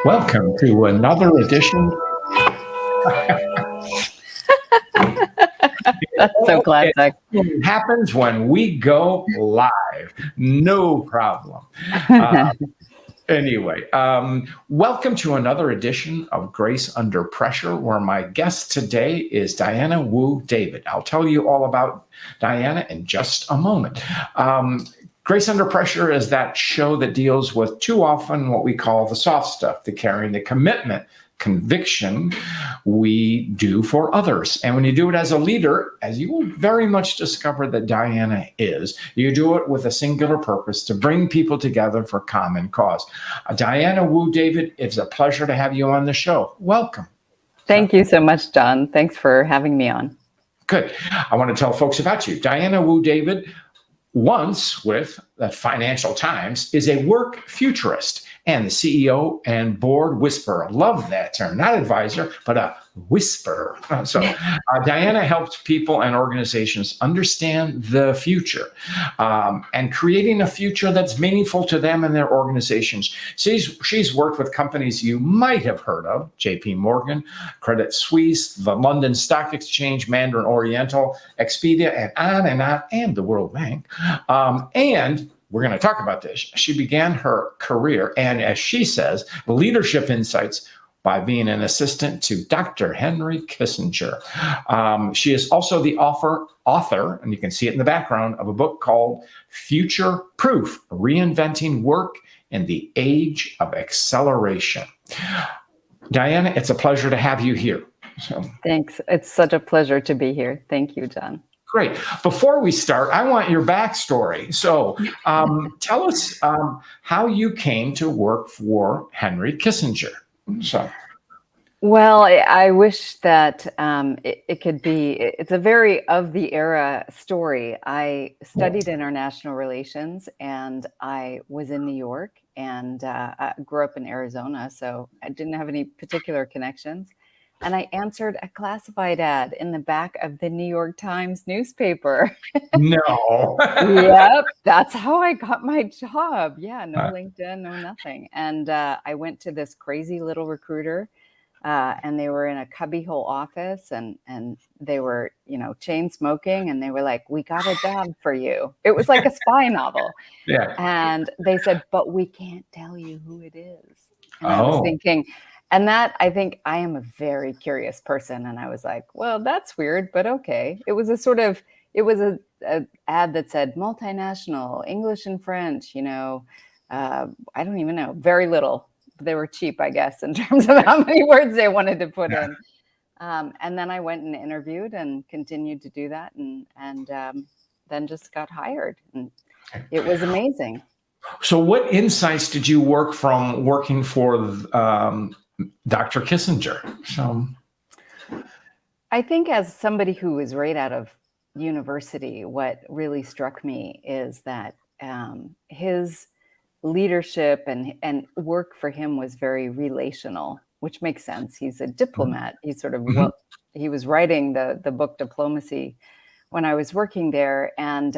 Welcome to another edition. That's so classic. It happens when we go live. No problem. Anyway, welcome to another edition of Grace Under Pressure, where my guest today is Diana Wu David. I'll tell you all about Diana in just a moment. Grace Under Pressure is that show that deals with too often what we call the soft stuff, the caring, the commitment, conviction we do for others. And when you do it as a leader, as you will very much discover that Diana is, you do it with a singular purpose to bring people together for common cause. Diana Wu David, it's a pleasure to have you on the show. Welcome. Thank you so much, John. Thanks for having me on. Good. I want to tell folks about you. Diana Wu David, once with the Financial Times, is a work futurist and the CEO and board whisperer. Love that term, not advisor, but a whisperer. Diana helps people and organizations understand the future and creating a future that's meaningful to them and their organizations. She's worked with companies you might have heard of: JP Morgan, Credit Suisse, the London Stock Exchange, Mandarin Oriental, Expedia, and the World Bank. And we're going to talk about this. She began her career, and as she says, leadership insights by being an assistant to Dr. Henry Kissinger. She is also the author, and you can see it in the background, of a book called Future Proof: Reinventing Work in the Age of Acceleration. Diana, it's a pleasure to have you here. Thanks. It's such a pleasure to be here. Thank you, John. Great. Before we start, I want your backstory. So tell us how you came to work for Henry Kissinger. Well, I wish that it could be, it's a very of the era story. I studied international relations, and I was in New York, and I grew up in Arizona, so I didn't have any particular connections. And I answered a classified ad in the back of the New York Times newspaper. No. Yep, that's how I got my job. Yeah, no LinkedIn, no nothing. And I went to this crazy little recruiter, and they were in a cubbyhole office, and they were, chain smoking, and they were like, "We got a job for you." It was like a spy novel. Yeah. And they said, "But we can't tell you who it is." And I was thinking, and that, I think I am a very curious person. And I was like, well, that's weird, but okay. It was a ad that said multinational, English and French, I don't even know, very little. They were cheap, I guess, in terms of how many words they wanted to put in. And then I went and interviewed and continued to do that, and then just got hired. And it was amazing. So what insights did you working for Dr. Kissinger? I think as somebody who was right out of university, what really struck me is that his leadership and work for him was very relational, which makes sense. He's a diplomat. He's sort of he was writing the book Diplomacy when I was working there. And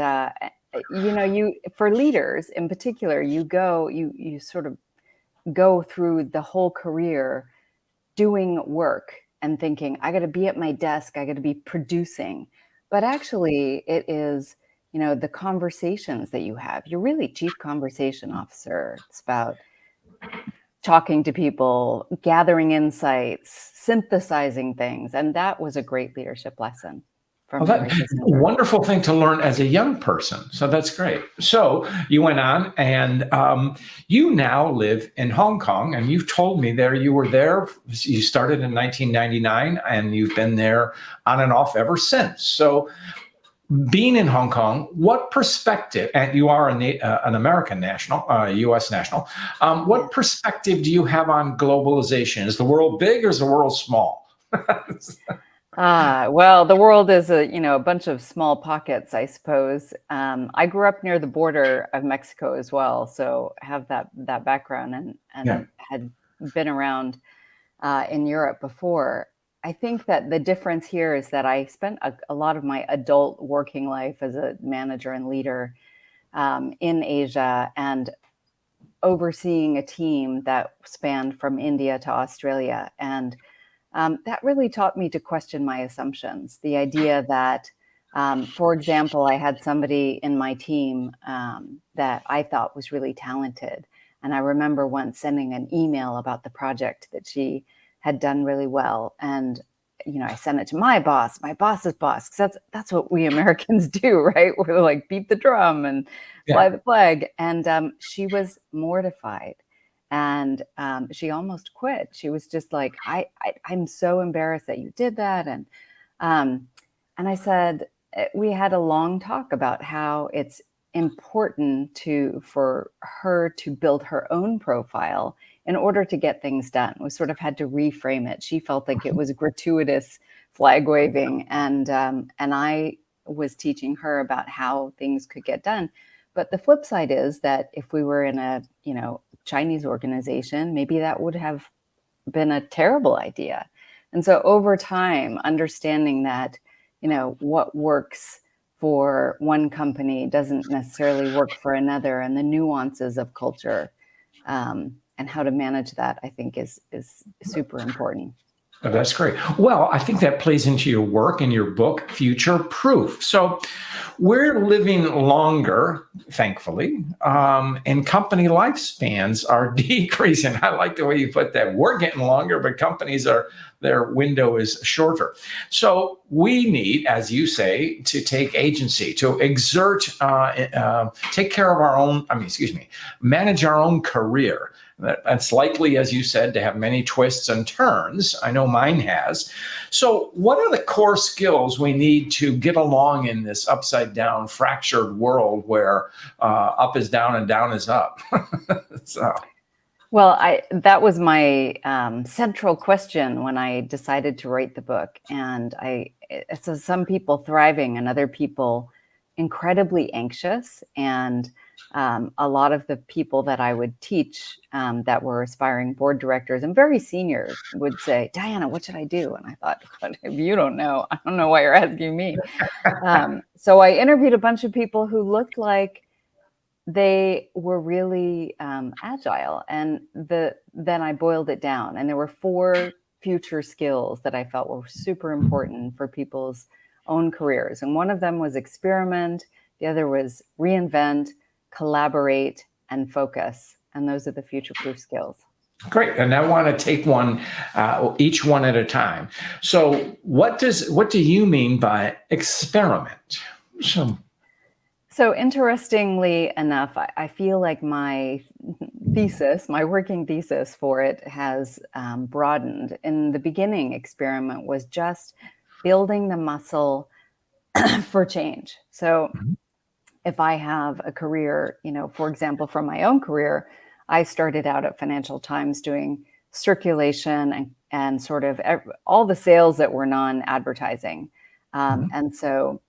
for leaders in particular, you sort of go through the whole career doing work and thinking, I got to be at my desk, I got to be producing. But actually, it is, the conversations that you have. You're really chief conversation officer. It's about talking to people, gathering insights, synthesizing things. And that was a great leadership lesson. Well, that's a wonderful thing to learn as a young person. So that's great. So you went on, and you now live in Hong Kong, and you've told me you were there. You started in 1999, and you've been there on and off ever since. So being in Hong Kong, what perspective, and you are an American national, U.S. national, what perspective do you have on globalization? Is the world big or is the world small? Well, the world is a bunch of small pockets, I suppose. I grew up near the border of Mexico as well, so I have that background and had been around in Europe before. I think that the difference here is that I spent a lot of my adult working life as a manager and leader in Asia, and overseeing a team that spanned from India to Australia. And that really taught me to question my assumptions. The idea that, for example, I had somebody in my team that I thought was really talented. And I remember once sending an email about the project that she had done really well. And, I sent it to my boss's boss, because that's what we Americans do, right? We're like, beat the drum and fly the flag. And she was mortified. And she almost quit. She was just like, I'm so embarrassed that you did that. And I said, we had a long talk about how it's important for her to build her own profile in order to get things done. We sort of had to reframe it. She felt like it was gratuitous flag waving, and I was teaching her about how things could get done. But the flip side is that if we were in a Chinese organization, maybe that would have been a terrible idea. And so over time, understanding that what works for one company doesn't necessarily work for another, and the nuances of culture and how to manage that, I think is super important. Oh, that's great. Well, I think that plays into your work and your book, Future Proof. So we're living longer, thankfully, and company lifespans are decreasing. I like the way you put that. We're getting longer, but their window is shorter. So we need, as you say, to take agency, to exert, take care of our own, manage our own career. That's likely, as you said, to have many twists and turns. I know mine has. So what are the core skills we need to get along in this upside down, fractured world where up is down and down is up? Well, that was my central question when I decided to write the book. And so some people thriving and other people incredibly anxious. And a lot of the people that I would teach that were aspiring board directors and very senior would say, Diana, what should I do? And I thought, what, if you don't know, I don't know why you're asking me. So I interviewed a bunch of people who looked like they were really agile. And then I boiled it down. And there were 4 future skills that I felt were super important for people's own careers. And one of them was experiment. The other was reinvent, collaborate, and focus. And those are the future-proof skills. Great. And I want to take each one at a time. So what do you mean by experiment? So interestingly enough, I feel like my working thesis for it has broadened. In the beginning, experiment was just building the muscle for change. So if I have a career, for example, from my own career, I started out at Financial Times doing circulation and sort of all the sales that were non-advertising. And so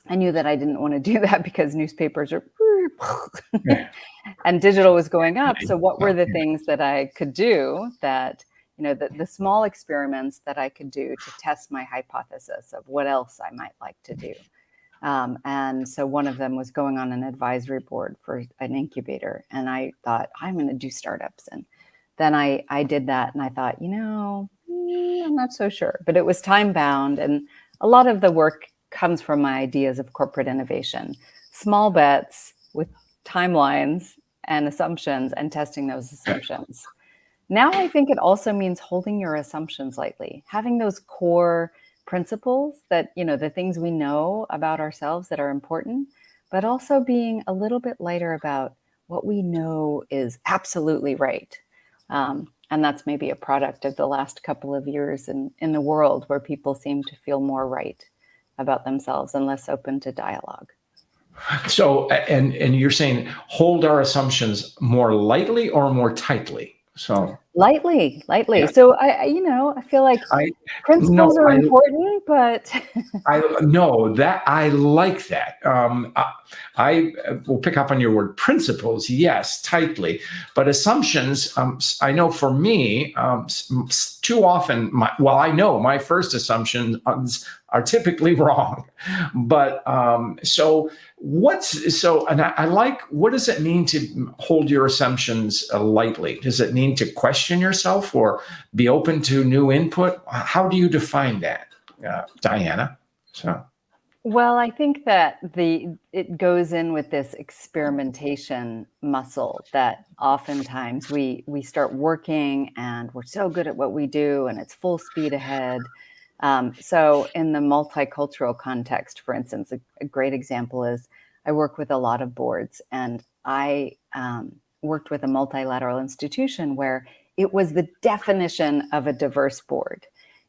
I knew that I didn't want to do that because newspapers are and digital was going up. So what were the things that I could do that, the small experiments that I could do to test my hypothesis of what else I might like to do? And so one of them was going on an advisory board for an incubator. And I thought, I'm going to do startups. And then I did that. And I thought, I'm not so sure. But it was time bound. And a lot of the work comes from my ideas of corporate innovation. Small bets with timelines and assumptions and testing those assumptions. Now I think it also means holding your assumptions lightly, having those core principles that, the things we know about ourselves that are important, but also being a little bit lighter about what we know is absolutely right. And that's maybe a product of the last couple of years in the world where people seem to feel more right about themselves and less open to dialogue. So, and you're saying hold our assumptions more lightly or more tightly? So lightly. Yeah. So I feel like principles are important, but I like that. I will pick up on your word principles. Yes, tightly, but assumptions. I know for me, too often. I know my first assumptions are typically wrong, but so And I like, what does it mean to hold your assumptions lightly? Does it mean to question yourself or be open to new input? How do you define that, Diana? So. Well, I think that it goes in with this experimentation muscle that oftentimes we start working and we're so good at what we do and it's full speed ahead. So in the multicultural context, for instance, a great example is I work with a lot of boards, and I worked with a multilateral institution where it was the definition of a diverse board.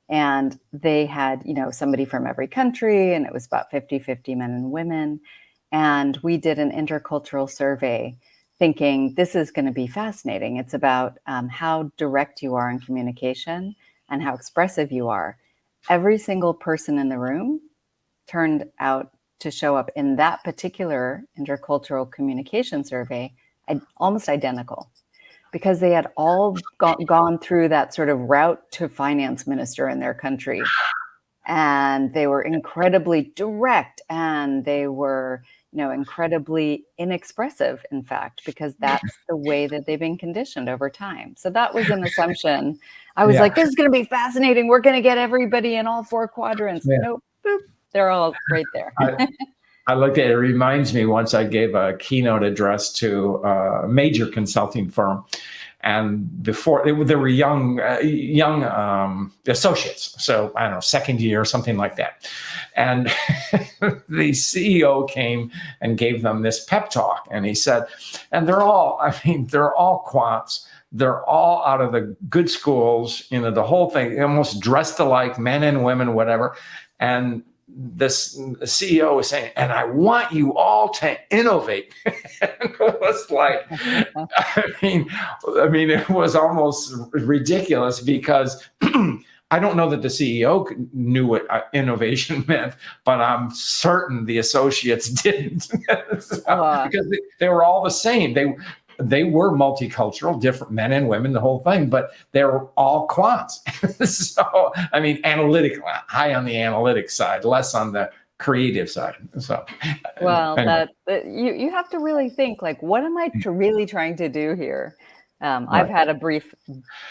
And they had, somebody from every country, and it was about 50-50 men and women. And we did an intercultural survey thinking this is going to be fascinating. It's about how direct you are in communication and how expressive you are. Every single person in the room turned out to show up in that particular intercultural communication survey almost identical, because they had all gone through that sort of route to finance minister in their country. And they were incredibly direct, and they were, incredibly inexpressive, in fact, because that's the way that they've been conditioned over time. So that was an assumption. I was like, this is going to be fascinating. We're going to get everybody in all 4 quadrants. Yeah. Nope, boop, they're all right there. I looked at it. It reminds me, once I gave a keynote address to a major consulting firm, and before they were young associates, so I don't know, second year or something like that. And the CEO came and gave them this pep talk, and he said, and they're all quants. They're all out of the good schools, the whole thing, almost dressed alike, men and women, whatever. And this CEO was saying, and I want you all to innovate. It was like, I mean, it was almost ridiculous, because I don't know that the CEO knew what innovation meant, but I'm certain the associates didn't. Because they were all the same. They were multicultural, different men and women, the whole thing, but they were all quants. So, I mean, analytic, high on the analytics side, less on the creative side. So, well, anyway. You have to really think, like, what am I really trying to do here? Right. I've had a brief,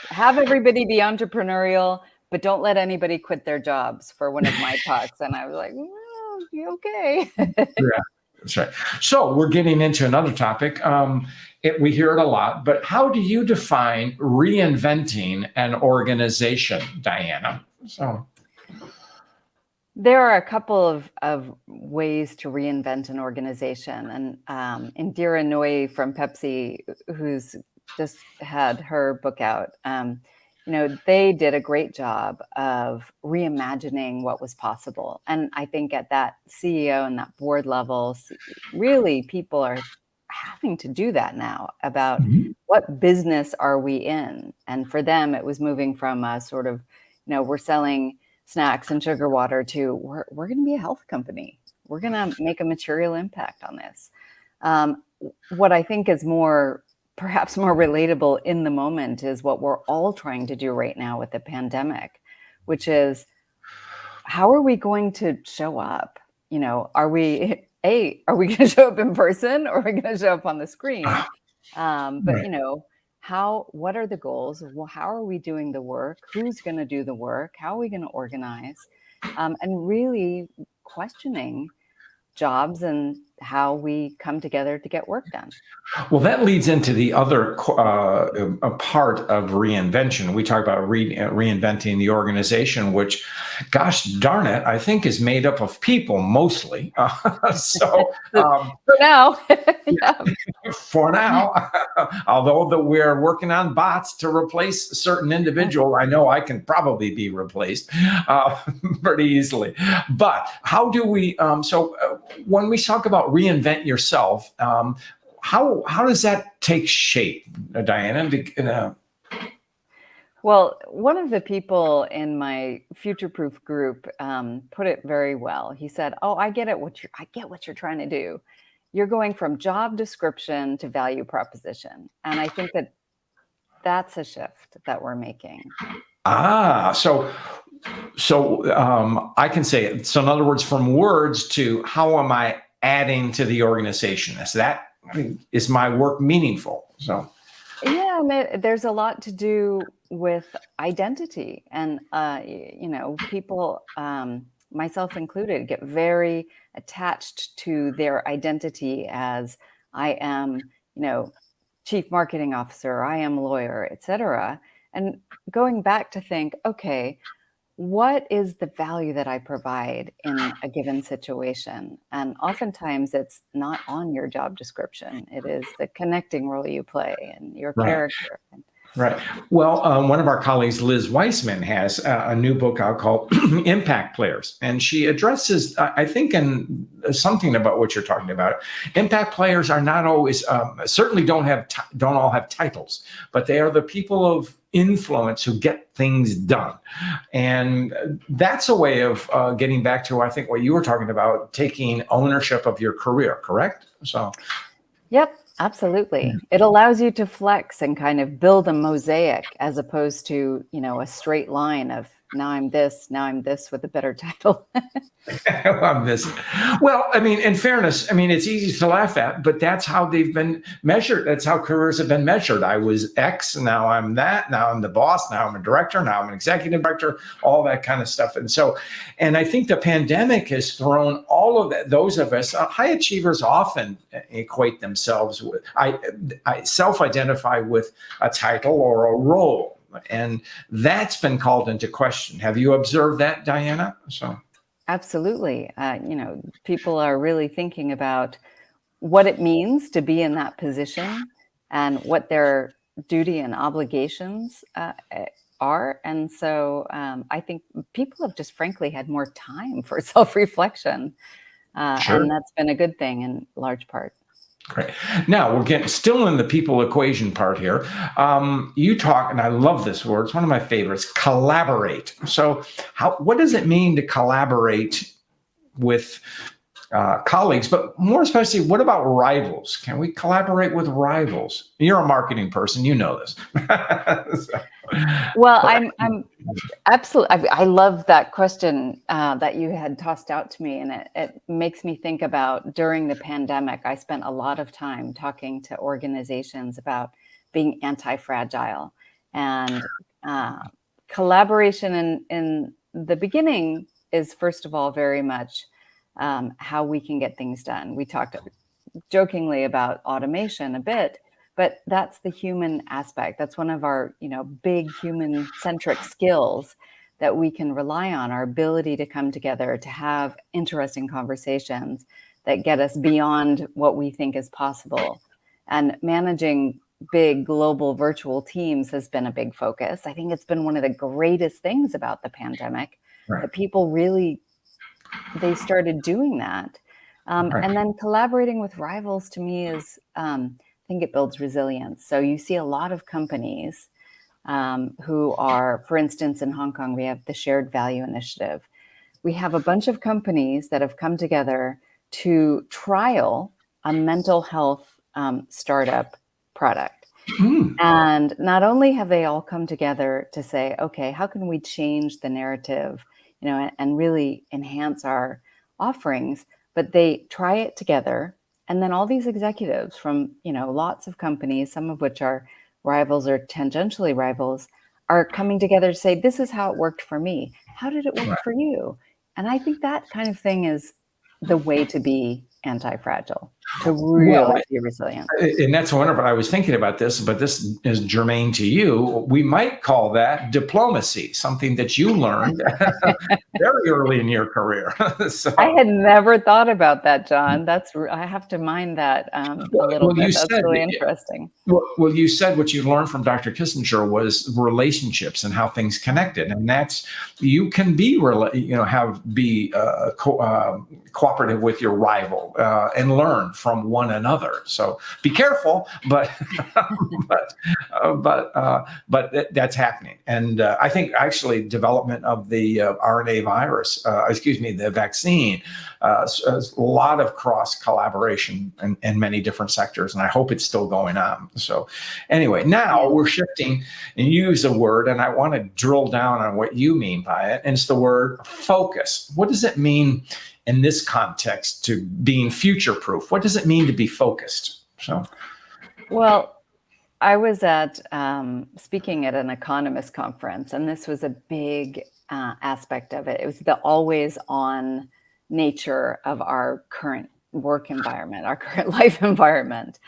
have everybody be entrepreneurial, but don't let anybody quit their jobs for one of my talks. And I was like, well, okay. Yeah. That's right. So we're getting into another topic. We hear it a lot, but how do you define reinventing an organization, Diana? So there are a couple of ways to reinvent an organization. And Indira Nooyi from Pepsi, who's just had her book out, they did a great job of reimagining what was possible. And I think at that CEO and that board level, really people are having to do that now about what business are we in? And for them, it was moving from a sort of, we're selling snacks and sugar water to we're going to be a health company. We're going to make a material impact on this. What I think is perhaps more relatable in the moment is what we're all trying to do right now with the pandemic, which is, how are we going to show up? Are we going to show up in person, or are we going to show up on the screen? But right. What are the goals? Well, how are we doing the work? Who's going to do the work? How are we going to organize? And really questioning jobs and how we come together to get work done. Well, that leads into the other part of reinvention. We talk about reinventing the organization, which, gosh darn it, I think is made up of people mostly. So for now, for now, although we're working on bots to replace a certain individual, I know I can probably be replaced pretty easily. But how do we? When we talk about reinvent yourself, how does that take shape, Diana? Well, one of the people in my future-proof group put it very well. He said, "Oh, I get what you're trying to do. You're going from job description to value proposition," and I think that's a shift that we're making. So I can say it. So in other words, from words to how am I adding to the organization? Is my work meaningful? So. Yeah, there's a lot to do with identity, and people, myself included, get very attached to their identity as I am, chief marketing officer, I am lawyer, etc. And going back to think, okay, what is the value that I provide in a given situation? And oftentimes it's not on your job description. It is the connecting role you play and your Right. character. Right. Well, one of our colleagues, Liz Weissman, has a new book out called Impact Players. And she addresses, I think, in something about what you're talking about. Impact players are not always, certainly don't all have titles, but they are the people of influence who get things done. And that's a way of getting back to, I think, what you were talking about, taking ownership of your career, correct? So. Yep. Absolutely. It allows you to flex and kind of build a mosaic as opposed to, a straight line of now I'm this with a better title. I'm this. Well, I mean, in fairness, it's easy to laugh at, but that's how they've been measured. That's how careers have been measured. I was X, now I'm that, now I'm the boss, now I'm a director, now I'm an executive director, all that kind of stuff. And I think the pandemic has thrown all of that. Those of us, high achievers often equate themselves with, I self-identify with a title or a role. And that's been called into question. Have you observed that, Diana? So. Absolutely. People are really thinking about what it means to be in that position and what their duty and obligations are. And so I think people have just frankly had more time for self-reflection. Sure. And that's been a good thing in large part. Great. Now we're still in the people equation part here. You talk, and I love this word. It's one of my favorites. Collaborate. So, what does it mean to collaborate with colleagues? But more especially, what about rivals? Can we collaborate with rivals? You're a marketing person. You know this. Well, I'm absolutely. I love that question that you had tossed out to me, and it makes me think about during the pandemic. I spent a lot of time talking to organizations about being anti-fragile, and collaboration in the beginning is first of all very much how we can get things done. We talked jokingly about automation a bit. But that's the human aspect. That's one of our, big human-centric skills that we can rely on, our ability to come together, to have interesting conversations that get us beyond what we think is possible. And managing big global virtual teams has been a big focus. I think it's been one of the greatest things about the pandemic, right, that people really, they started doing that. Right. And then collaborating with rivals to me is, I think it builds resilience. So you see a lot of companies who are, for instance, in Hong Kong, we have the Shared Value Initiative. We have a bunch of companies that have come together to trial a mental health startup product. And not only have they all come together to say, okay, how can we change the narrative, and really enhance our offerings, but they try it together. And then all these executives from, lots of companies, some of which are rivals or tangentially rivals, are coming together to say, this is how it worked for me. How did it work for you? And I think that kind of thing is the way to be anti-fragile, to really be resilient. And that's wonderful. I was thinking about this, but this is germane to you. We might call that diplomacy, something that you learned very early in your career. So, I had never thought about that, John. I have to mind that a little bit. That's really interesting. Well, you said what you learned from Dr. Kissinger was relationships and how things connected, and that's you can be cooperative with your rival and learn from one another. So be careful, but that's happening. And I think actually development of the RNA virus, the vaccine, a lot of cross collaboration in many different sectors, and I hope it's still going on. So anyway, now we're shifting and use a word, and I want to drill down on what you mean by it. And it's the word focus. What does it mean in this context to being future proof? What does it mean to be focused? So, well, I was at speaking at an economist conference, and this was a big aspect of it. It was the always on nature of our current work environment, our current life environment.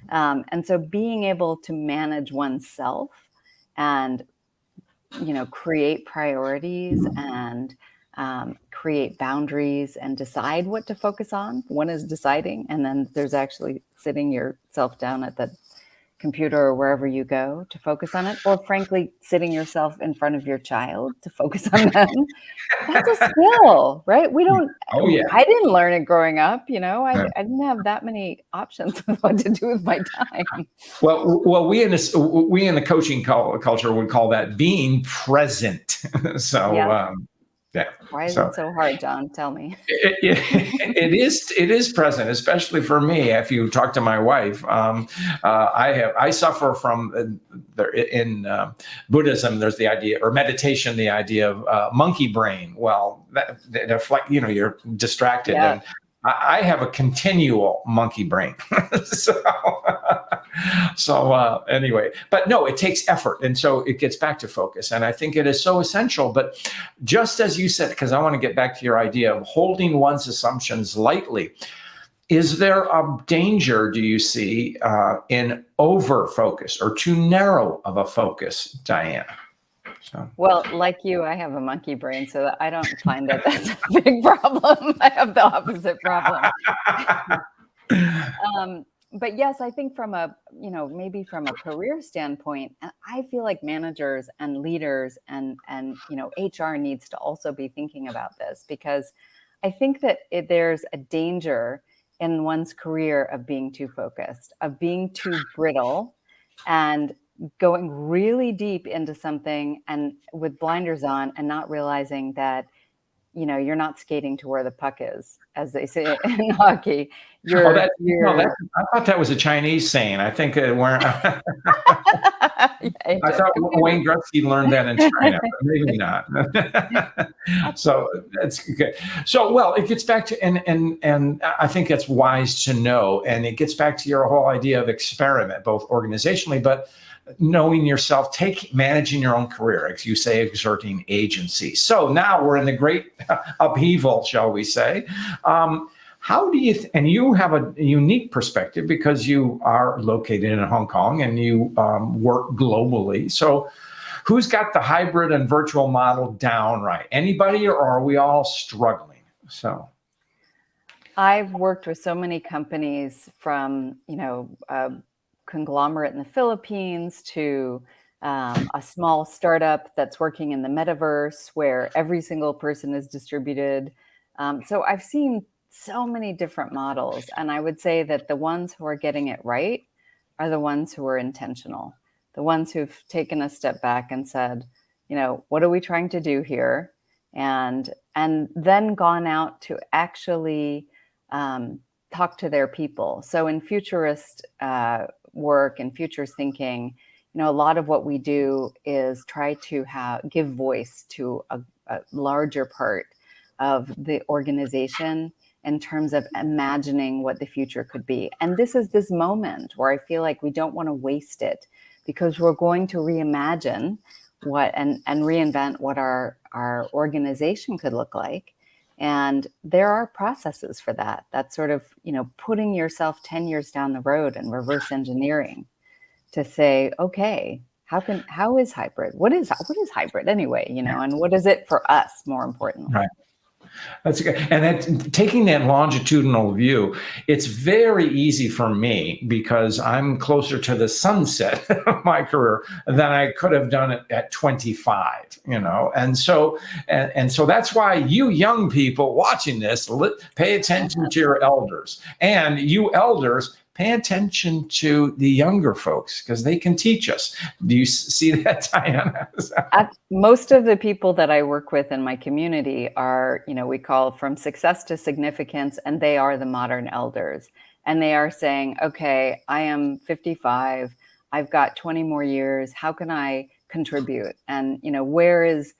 And so being able to manage oneself and, create priorities and create boundaries and decide what to focus on. One is deciding, and then there's actually sitting yourself down at the computer or wherever you go to focus on it, or frankly, sitting yourself in front of your child to focus on them. That's a skill, right? oh yeah. I didn't learn it growing up, I didn't have that many options of what to do with my time. Well, we in the coaching culture would call that being present. So, Yeah. yeah. Why is it so hard, John? Tell me. It is present, especially for me. If you talk to my wife, I suffer from in Buddhism. There's the idea, or meditation, the idea of monkey brain. Well, you're distracted, Yeah. and I have a continual monkey brain. So anyway, but no, it takes effort. And so it gets back to focus. And I think it is so essential. But just as you said, because I want to get back to your idea of holding one's assumptions lightly, is there a danger, do you see, in over focus or too narrow of a focus, Diana? So. Well, like you, I have a monkey brain, so I don't find that that's a big problem. I have the opposite problem. But yes, I think from maybe from a career standpoint, I feel like managers and leaders and HR needs to also be thinking about this, because I think that there's a danger in one's career of being too focused, of being too brittle, and going really deep into something and with blinders on, and not realizing that you're not skating to where the puck is, as they say in hockey. I thought that was a Chinese saying. I think I thought Wayne Gretzky learned that in China, but maybe not. So that's good. So, well, it gets back to, and I think that's wise to know. And it gets back to your whole idea of experiment, both organizationally, but knowing yourself, managing your own career, as you say, exerting agency. So now we're in the great upheaval, shall we say. How do you, and you have a unique perspective because you are located in Hong Kong and you work globally. So who's got the hybrid and virtual model down right? Anybody, or are we all struggling? So I've worked with so many companies, from, conglomerate in the Philippines to a small startup that's working in the metaverse where every single person is distributed. So I've seen so many different models. And I would say that the ones who are getting it right are the ones who are intentional, the ones who've taken a step back and said, what are we trying to do here? And then gone out to actually talk to their people. So in futurist work and futures thinking, a lot of what we do is try to give voice to a larger part of the organization in terms of imagining what the future could be. And this is this moment where I feel like we don't want to waste it, because we're going to reimagine and reinvent what our organization could look like. And there are processes for that. That's sort of, putting yourself 10 years down the road and reverse engineering to say, okay, how is hybrid? What is hybrid anyway? And what is it for us, more importantly? Right. That's good. And taking that longitudinal view, it's very easy for me because I'm closer to the sunset of my career than I could have done it at 25, And so that's why you young people watching this, pay attention to your elders, and you elders, pay attention to the younger folks, because they can teach us. Do you see that, Diana? Most of the people that I work with in my community are, we call from success to significance, and they are the modern elders. And they are saying, okay, I am 55, I've got 20 more years. How can I contribute? And, where is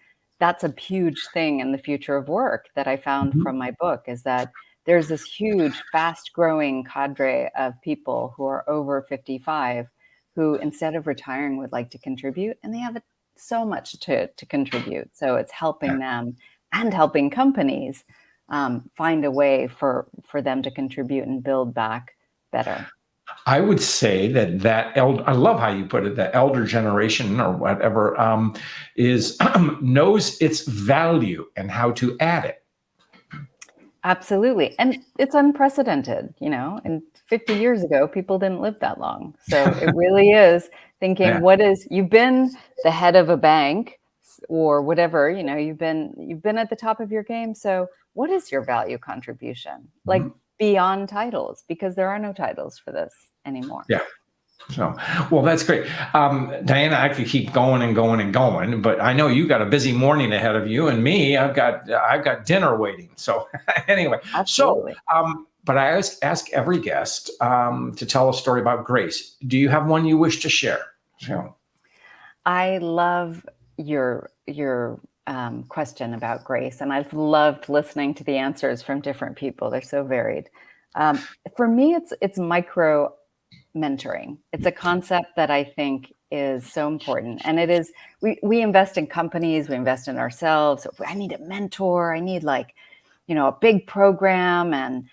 that's a huge thing in the future of work that I found Mhm. from my book, is that there's this huge, fast growing cadre of people who are over 55 who, instead of retiring, would like to contribute, and they have so much to contribute. So it's helping them and helping companies find a way for them to contribute and build back better. I would say that I love how you put it, the elder generation or whatever is knows its value and how to add it. Absolutely. And it's unprecedented, and 50 years ago, people didn't live that long. So it really is thinking, Yeah. you've been the head of a bank or whatever, you've been at the top of your game. So what is your value contribution? Like, Mhm. beyond titles, because there are no titles for this anymore. Yeah. So, well, that's great. Diana, I could keep going and going and going, but I know you got a busy morning ahead of you, and me, I've got dinner waiting. So, anyway, Absolutely. but I always ask every guest to tell a story about grace. Do you have one you wish to share? So, I love your question about grace, and I've loved listening to the answers from different people. They're so varied. For me, it's micro mentoring. It's a concept that I think is so important, and it is. We invest in companies, we invest in ourselves. I need a mentor. I need, like, a big program, and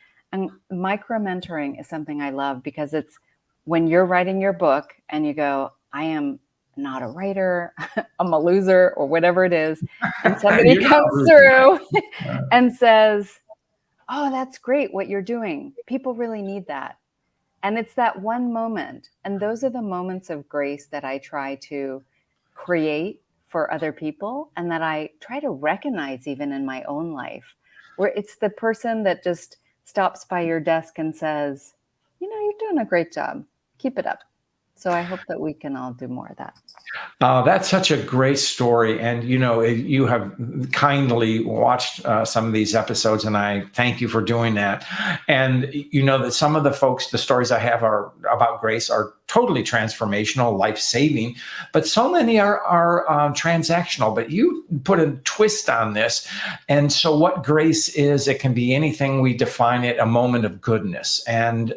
micro mentoring is something I love, because it's when you're writing your book and you go, I am not a writer, I'm a loser, or whatever it is, and somebody you're not comes losing. through Uh, and says, oh, that's great what you're doing. People really need that. And it's that one moment. And those are the moments of grace that I try to create for other people, and that I try to recognize even in my own life, where it's the person that just stops by your desk and says, you're doing a great job. Keep it up. So I hope that we can all do more of that. That's such a great story. And, you have kindly watched some of these episodes, and I thank you for doing that. And, that some of the stories I have are about grace are totally transformational, life-saving, but so many are transactional. But you put a twist on this. And so what grace is, it can be anything we define it, a moment of goodness. And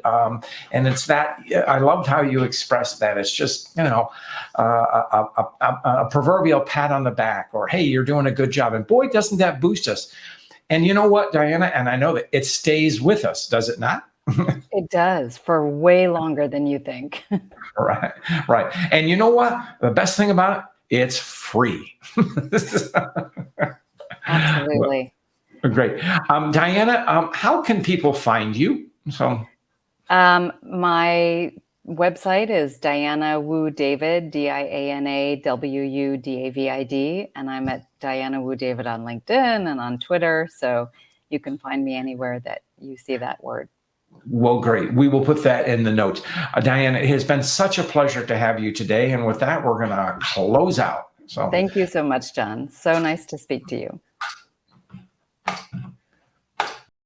it's that, I loved how you expressed that. It's just, a proverbial pat on the back, or, hey, you're doing a good job. And boy, doesn't that boost us. And you know what, Diana, and I know that it stays with us, does it not? It does, for way longer than you think. Right, right. And you know what? The best thing about it, it's free. Well, Absolutely. great. Diana, how can people find you? So, My website is Diana Wu David, DianaWuDavid, and I'm at Diana Wu David on LinkedIn and on Twitter. So you can find me anywhere that you see that word. well, great. We will put that in the notes. Diana, it has been such a pleasure to have you today. And with that, we're going to close out. So, Thank you so much, John. So nice to speak to you.